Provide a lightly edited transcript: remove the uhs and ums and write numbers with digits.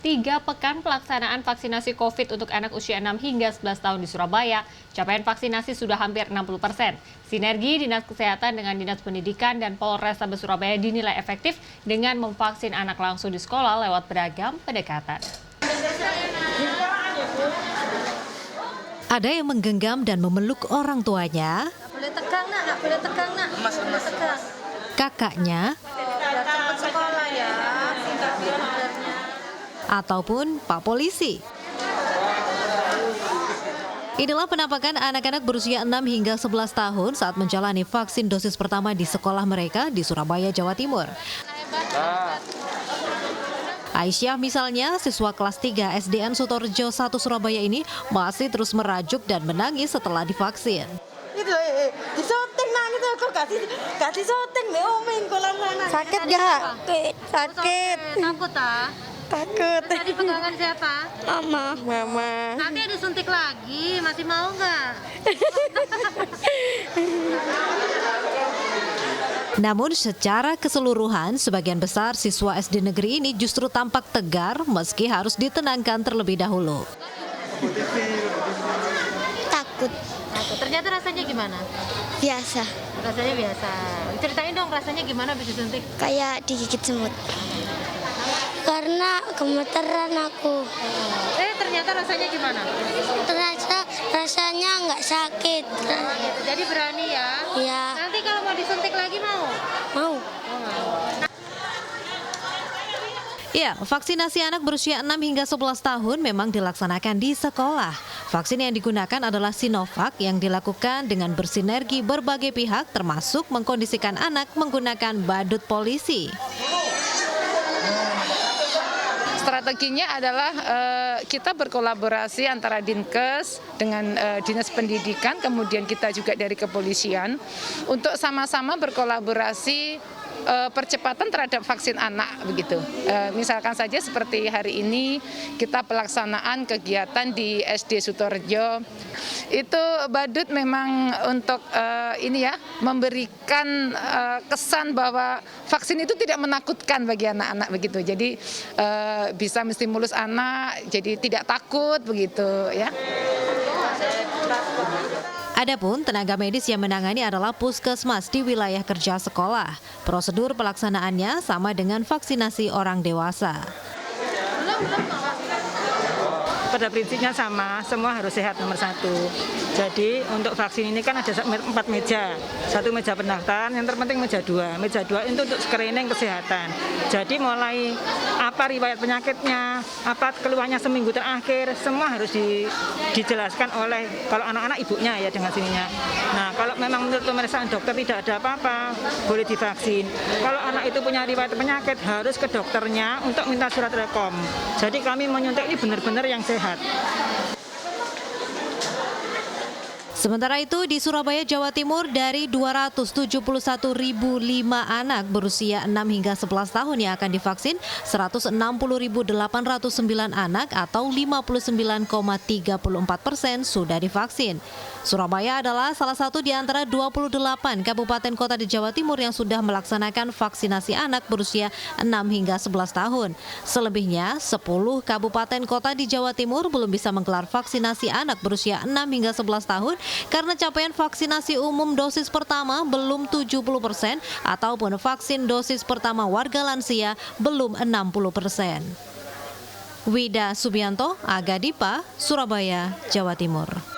3 pekan pelaksanaan vaksinasi COVID untuk anak usia 6 hingga 11 tahun di Surabaya, capaian vaksinasi sudah hampir 60%. Sinergi Dinas Kesehatan dengan Dinas Pendidikan dan Polrestabes Surabaya dinilai efektif dengan memvaksin anak langsung di sekolah lewat beragam pendekatan. Ada yang menggenggam dan memeluk orang tuanya, Boleh tegang nak, Mas. kakaknya, biar cepat sekolah ya, singkat belajarnya. ataupun Pak Polisi. Inilah penampakan anak-anak berusia 6 hingga 11 tahun saat menjalani vaksin dosis pertama di sekolah mereka di Surabaya, Jawa Timur. Aisyah misalnya, siswa kelas 3 SDN Sutorjo 1 Surabaya ini masih terus merajuk dan menangis setelah divaksin. Itu disoting nangis aku kasih soting nih omeng kolam sana. Sakit gak? Sakit. Takut ah? Takut. Tadi pegangan siapa? Mama. Nanti disuntik lagi, masih mau nggak? Namun secara keseluruhan, sebagian besar siswa SD negeri ini justru tampak tegar meski harus ditenangkan terlebih dahulu. Takut. Ternyata rasanya gimana? Biasa. Rasanya biasa. Ceritain dong rasanya gimana bisa disuntik? Kayak digigit semut. Karena gemeteran aku. Ternyata rasanya gimana? Rasanya nggak sakit. Jadi berani ya? Ya. Nanti kalau mau disuntik lagi mau? Mau. Ya, vaksinasi anak berusia 6 hingga 11 tahun memang dilaksanakan di sekolah. Vaksin yang digunakan adalah Sinovac yang dilakukan dengan bersinergi berbagai pihak termasuk mengkondisikan anak menggunakan badut polisi. Strateginya adalah kita berkolaborasi antara Dinkes dengan Dinas Pendidikan, kemudian kita juga dari kepolisian untuk sama-sama berkolaborasi percepatan terhadap vaksin anak begitu. Misalkan saja seperti hari ini kita pelaksanaan kegiatan di SD Sutorjo. Itu badut memang untuk memberikan kesan bahwa vaksin itu tidak menakutkan bagi anak-anak begitu. Jadi bisa menstimulus anak jadi tidak takut begitu ya. Adapun tenaga medis yang menangani adalah puskesmas di wilayah kerja sekolah. Prosedur pelaksanaannya sama dengan vaksinasi orang dewasa. Pada prinsipnya sama, semua harus sehat nomor 1. Jadi untuk vaksin ini kan ada 4 meja, 1 meja pendaftaran, yang terpenting meja 2. Meja 2 itu untuk screening kesehatan. Jadi mulai apa riwayat penyakitnya, apa keluhannya seminggu terakhir, semua harus dijelaskan oleh kalau anak-anak ibunya ya dengan sininya. Nah kalau memang menurut pemeriksaan dokter tidak ada apa-apa, boleh divaksin. Kalau anak itu punya riwayat penyakit harus ke dokternya untuk minta surat rekom. Jadi kami menyuntik ini benar-benar yang sehat. Sementara itu di Surabaya, Jawa Timur dari 271.005 anak berusia 6 hingga 11 tahun yang akan divaksin, 160.809 anak atau 59,34% sudah divaksin. Surabaya adalah salah satu di antara 28 kabupaten kota di Jawa Timur yang sudah melaksanakan vaksinasi anak berusia 6 hingga 11 tahun. Selebihnya 10 kabupaten kota di Jawa Timur belum bisa menggelar vaksinasi anak berusia 6 hingga 11 tahun karena capaian vaksinasi umum dosis pertama belum 70% ataupun vaksin dosis pertama warga lansia belum 60%. Wida Subianto, Aga Dipa, Surabaya, Jawa Timur.